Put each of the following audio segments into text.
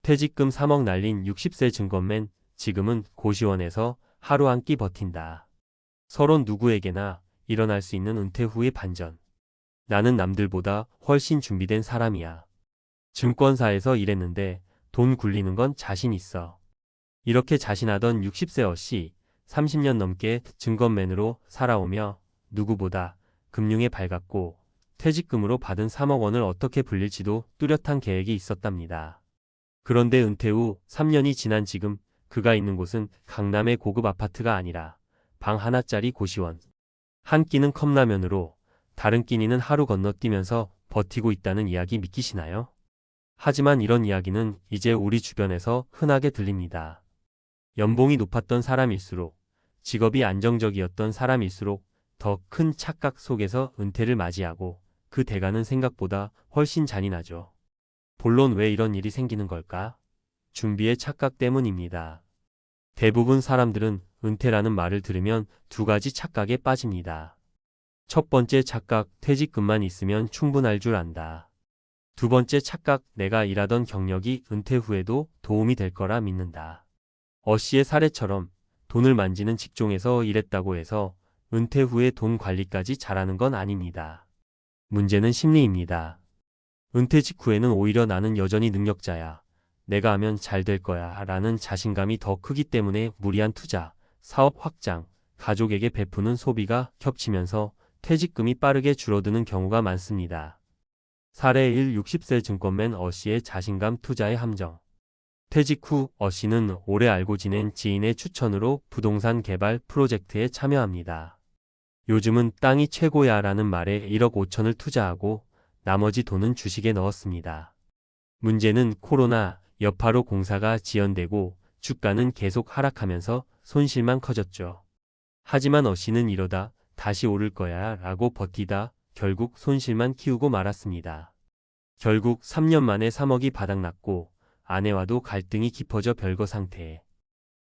퇴직금 3억 날린 60세 증권맨, 지금은 고시원에서 하루 한 끼 버틴다. 서론 누구에게나 일어날 수 있는 은퇴 후의 반전. 나는 남들보다 훨씬 준비된 사람이야. 증권사에서 일했는데 돈 굴리는 건 자신 있어. 이렇게 자신하던 60세 어씨, 30년 넘게 증권맨으로 살아오며 누구보다 금융에 밝았고 퇴직금으로 받은 3억 원을 어떻게 불릴지도 뚜렷한 계획이 있었답니다. 그런데 은퇴 후 3년이 지난 지금 그가 있는 곳은 강남의 고급 아파트가 아니라 방 하나짜리 고시원. 한 끼는 컵라면으로 다른 끼니는 하루 건너뛰면서 버티고 있다는 이야기 믿기시나요? 하지만 이런 이야기는 이제 우리 주변에서 흔하게 들립니다. 연봉이 높았던 사람일수록, 직업이 안정적이었던 사람일수록 더 큰 착각 속에서 은퇴를 맞이하고 그 대가는 생각보다 훨씬 잔인하죠. 본론 왜 이런 일이 생기는 걸까? 준비의 착각 때문입니다. 대부분 사람들은 은퇴라는 말을 들으면 두 가지 착각에 빠집니다. 첫 번째 착각, 퇴직금만 있으면 충분할 줄 안다. 두 번째 착각, 내가 일하던 경력이 은퇴 후에도 도움이 될 거라 믿는다. 어씨의 사례처럼 돈을 만지는 직종에서 일했다고 해서 은퇴 후에 돈 관리까지 잘하는 건 아닙니다. 문제는 심리입니다. 은퇴 직후에는 오히려 나는 여전히 능력자야, 내가 하면 잘 될 거야 라는 자신감이 더 크기 때문에 무리한 투자, 사업 확장, 가족에게 베푸는 소비가 겹치면서 퇴직금이 빠르게 줄어드는 경우가 많습니다. 사례 1. 60세 증권맨 어씨의 자신감 투자의 함정. 퇴직 후 어씨는 오래 알고 지낸 지인의 추천으로 부동산 개발 프로젝트에 참여합니다. 요즘은 땅이 최고야 라는 말에 1억 5천을 투자하고 나머지 돈은 주식에 넣었습니다. 문제는 코로나 여파로 공사가 지연되고 주가는 계속 하락하면서 손실만 커졌죠. 하지만 어씨는 이러다 다시 오를 거야 라고 버티다 결국 손실만 키우고 말았습니다. 결국 3년 만에 3억이 바닥났고 아내와도 갈등이 깊어져 별거 상태에.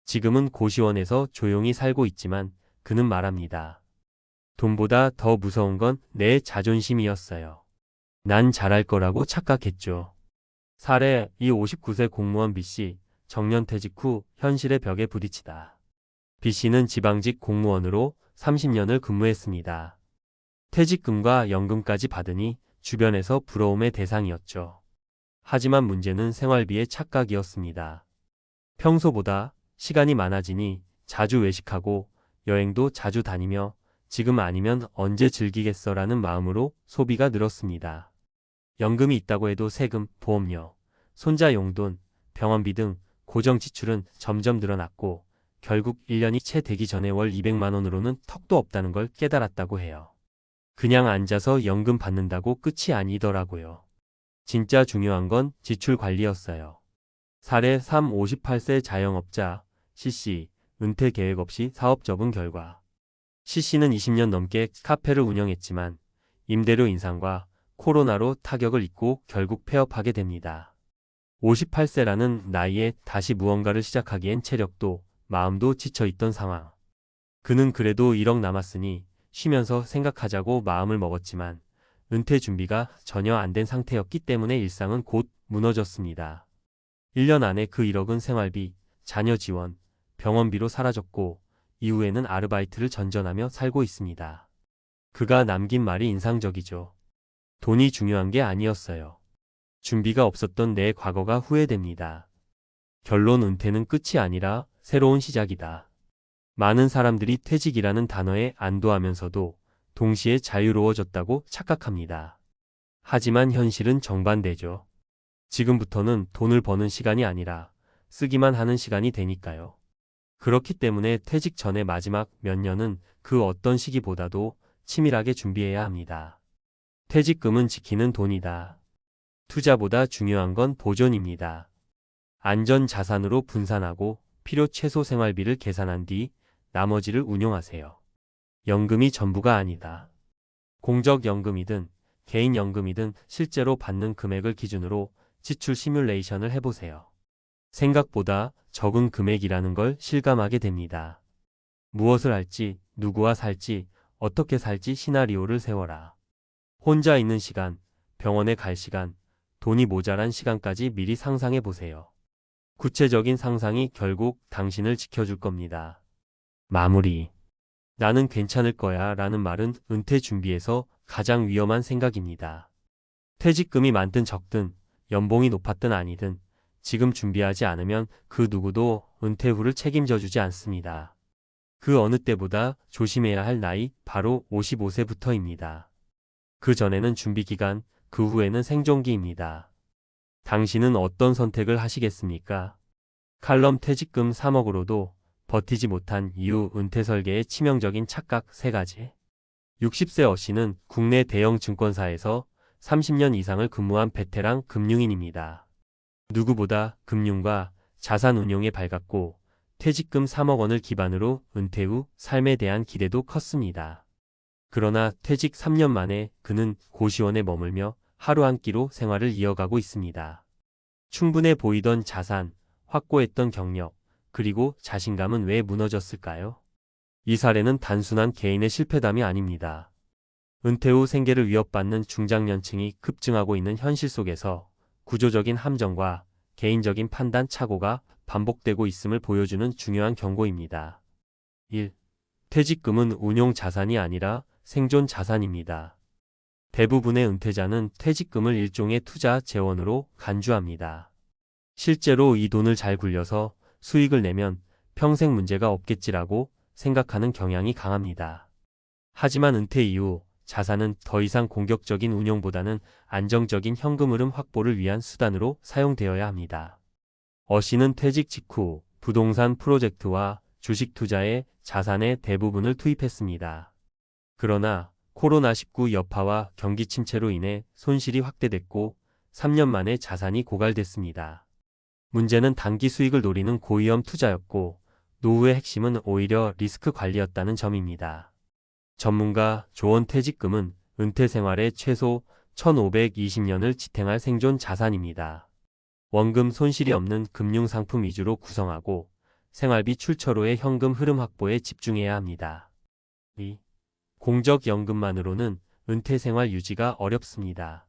지금은 고시원에서 조용히 살고 있지만 그는 말합니다. 돈보다 더 무서운 건 내 자존심이었어요. 난 잘할 거라고 착각했죠. 사례 2. 59세 공무원 B씨, 정년퇴직 후 현실의 벽에 부딪히다. B씨는 지방직 공무원으로 30년을 근무했습니다. 퇴직금과 연금까지 받으니 주변에서 부러움의 대상이었죠. 하지만 문제는 생활비의 착각이었습니다. 평소보다 시간이 많아지니 자주 외식하고 여행도 자주 다니며 지금 아니면 언제 즐기겠어라는 마음으로 소비가 늘었습니다. 연금이 있다고 해도 세금, 보험료, 손자 용돈, 병원비 등 고정 지출은 점점 늘어났고 결국 1년이 채 되기 전에 월 200만 원으로는 턱도 없다는 걸 깨달았다고 해요. 그냥 앉아서 연금 받는다고 끝이 아니더라고요. 진짜 중요한 건 지출 관리였어요. 사례 3. 58세 자영업자 C씨, 은퇴 계획 없이 사업 접은 결과. C씨는 20년 넘게 카페를 운영했지만 임대료 인상과 코로나로 타격을 입고 결국 폐업하게 됩니다. 58세라는 나이에 다시 무언가를 시작하기엔 체력도 마음도 지쳐있던 상황. 그는 그래도 1억 남았으니 쉬면서 생각하자고 마음을 먹었지만 은퇴 준비가 전혀 안 된 상태였기 때문에 일상은 곧 무너졌습니다. 1년 안에 그 1억은 생활비, 자녀 지원, 병원비로 사라졌고 이후에는 아르바이트를 전전하며 살고 있습니다. 그가 남긴 말이 인상적이죠. 돈이 중요한 게 아니었어요. 준비가 없었던 내 과거가 후회됩니다. 결론, 은퇴는 끝이 아니라 새로운 시작이다. 많은 사람들이 퇴직이라는 단어에 안도하면서도 동시에 자유로워졌다고 착각합니다. 하지만 현실은 정반대죠. 지금부터는 돈을 버는 시간이 아니라 쓰기만 하는 시간이 되니까요. 그렇기 때문에 퇴직 전의 마지막 몇 년은 그 어떤 시기보다도 치밀하게 준비해야 합니다. 퇴직금은 지키는 돈이다. 투자보다 중요한 건 보존입니다. 안전 자산으로 분산하고 필요 최소 생활비를 계산한 뒤 나머지를 운용하세요. 연금이 전부가 아니다. 공적연금이든 개인연금이든 실제로 받는 금액을 기준으로 지출 시뮬레이션을 해보세요. 생각보다 적은 금액이라는 걸 실감하게 됩니다. 무엇을 할지, 누구와 살지, 어떻게 살지 시나리오를 세워라. 혼자 있는 시간, 병원에 갈 시간, 돈이 모자란 시간까지 미리 상상해 보세요. 구체적인 상상이 결국 당신을 지켜줄 겁니다. 마무리. 나는 괜찮을 거야 라는 말은 은퇴 준비에서 가장 위험한 생각입니다. 퇴직금이 많든 적든 연봉이 높았든 아니든 지금 준비하지 않으면 그 누구도 은퇴 후를 책임져 주지 않습니다. 그 어느 때보다 조심해야 할 나이 바로 55세부터입니다. 그 전에는 준비 기간, 그 후에는 생존기입니다. 당신은 어떤 선택을 하시겠습니까? 칼럼 퇴직금 3억으로도 버티지 못한 이유 은퇴 설계의 치명적인 착각 3가지. 60세 어씨는 국내 대형 증권사에서 30년 이상을 근무한 베테랑 금융인입니다. 누구보다 금융과 자산 운용에 밝았고 퇴직금 3억 원을 기반으로 은퇴 후 삶에 대한 기대도 컸습니다. 그러나 퇴직 3년 만에 그는 고시원에 머물며 하루 한 끼로 생활을 이어가고 있습니다. 충분해 보이던 자산, 확고했던 경력, 그리고 자신감은 왜 무너졌을까요? 이 사례는 단순한 개인의 실패담이 아닙니다. 은퇴 후 생계를 위협받는 중장년층이 급증하고 있는 현실 속에서 구조적인 함정과 개인적인 판단 착오가 반복되고 있음을 보여주는 중요한 경고입니다. 1. 퇴직금은 운용 자산이 아니라 생존 자산입니다. 대부분의 은퇴자는 퇴직금을 일종의 투자 재원으로 간주합니다. 실제로 이 돈을 잘 굴려서 수익을 내면 평생 문제가 없겠지라고 생각하는 경향이 강합니다. 하지만 은퇴 이후 자산은 더 이상 공격적인 운용보다는 안정적인 현금 흐름 확보를 위한 수단으로 사용되어야 합니다. 어씨는 퇴직 직후 부동산 프로젝트와 주식 투자에 자산의 대부분을 투입했습니다. 그러나 코로나19 여파와 경기 침체로 인해 손실이 확대됐고 3년 만에 자산이 고갈됐습니다. 문제는 단기 수익을 노리는 고위험 투자였고 노후의 핵심은 오히려 리스크 관리였다는 점입니다. 전문가 조언 퇴직금은 은퇴 생활의 최소 1520년을 지탱할 생존 자산입니다. 원금 손실이 없는 금융상품 위주로 구성하고 생활비 출처로의 현금 흐름 확보에 집중해야 합니다. 2. 공적연금만으로는 은퇴 생활 유지가 어렵습니다.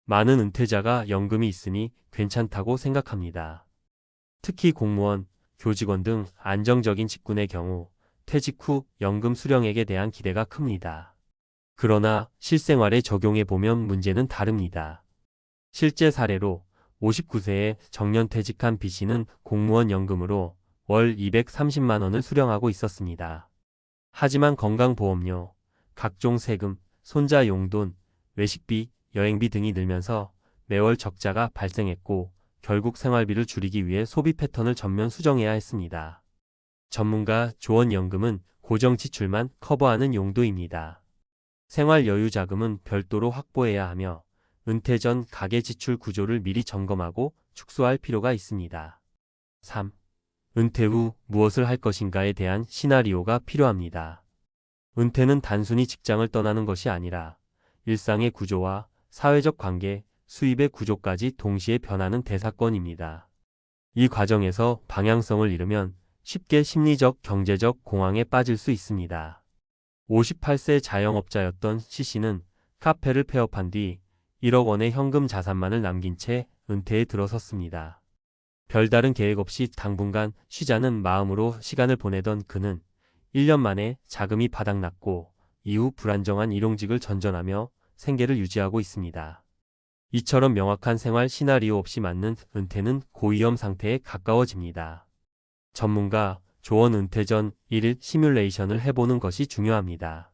많은 은퇴자가 연금이 있으니 괜찮다고 생각합니다. 특히 공무원, 교직원 등 안정적인 직군의 경우 퇴직 후 연금 수령액에 대한 기대가 큽니다. 그러나 실생활에 적용해 보면 문제는 다릅니다. 실제 사례로 59세에 정년퇴직한 B씨는 공무원 연금으로 월 230만 원을 수령하고 있었습니다. 하지만 건강보험료, 각종 세금, 손자 용돈, 외식비, 여행비 등이 늘면서 매월 적자가 발생했고 결국 생활비를 줄이기 위해 소비 패턴을 전면 수정해야 했습니다. 전문가 조언연금은 고정 지출만 커버하는 용도입니다. 생활 여유 자금은 별도로 확보해야 하며 은퇴 전 가계 지출 구조를 미리 점검하고 축소할 필요가 있습니다. 3. 은퇴 후 무엇을 할 것인가에 대한 시나리오가 필요합니다. 은퇴는 단순히 직장을 떠나는 것이 아니라 일상의 구조와 사회적 관계, 수입의 구조까지 동시에 변하는 대사건입니다. 이 과정에서 방향성을 잃으면 쉽게 심리적, 경제적 공황에 빠질 수 있습니다. 58세 자영업자였던 C씨는 카페를 폐업한 뒤 1억 원의 현금 자산만을 남긴 채 은퇴에 들어섰습니다. 별다른 계획 없이 당분간 쉬자는 마음으로 시간을 보내던 그는 1년 만에 자금이 바닥났고 이후 불안정한 일용직을 전전하며 생계를 유지하고 있습니다. 이처럼 명확한 생활 시나리오 없이 맞는 은퇴는 고위험 상태에 가까워집니다. 전문가 조언 은퇴 전 1일 시뮬레이션을 해보는 것이 중요합니다.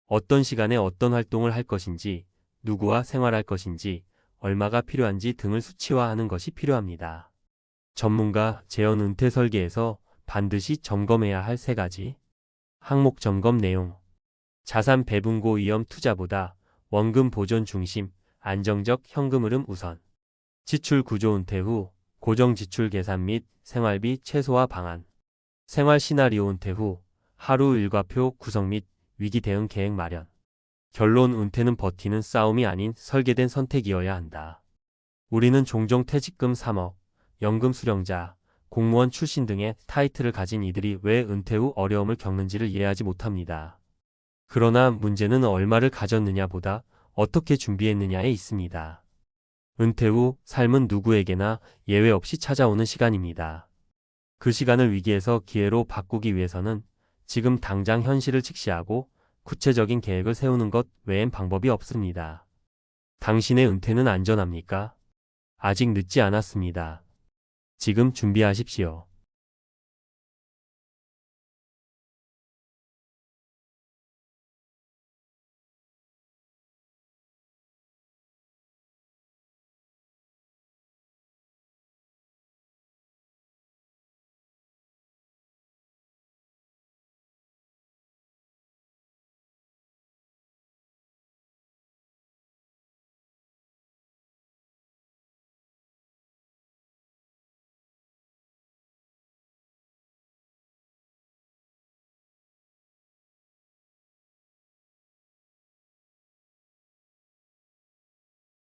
어떤 시간에 어떤 활동을 할 것인지, 누구와 생활할 것인지, 얼마가 필요한지 등을 수치화하는 것이 필요합니다. 전문가 재원 은퇴 설계에서 반드시 점검해야 할 3가지. 항목 점검 내용. 자산 배분 고위험 투자보다 원금 보존 중심, 안정적 현금 흐름 우선. 지출 구조 은퇴 후 고정 지출 계산 및 생활비 최소화 방안. 생활 시나리오 은퇴 후 하루 일과표 구성 및 위기 대응 계획 마련. 결론 은퇴는 버티는 싸움이 아닌 설계된 선택이어야 한다. 우리는 종종 퇴직금 3억, 연금 수령자, 공무원 출신 등의 타이틀을 가진 이들이 왜 은퇴 후 어려움을 겪는지를 이해하지 못합니다. 그러나 문제는 얼마를 가졌느냐보다 어떻게 준비했느냐에 있습니다. 은퇴 후 삶은 누구에게나 예외 없이 찾아오는 시간입니다. 그 시간을 위기에서 기회로 바꾸기 위해서는 지금 당장 현실을 직시하고 구체적인 계획을 세우는 것 외엔 방법이 없습니다. 당신의 은퇴는 안전합니까? 아직 늦지 않았습니다. 지금 준비하십시오.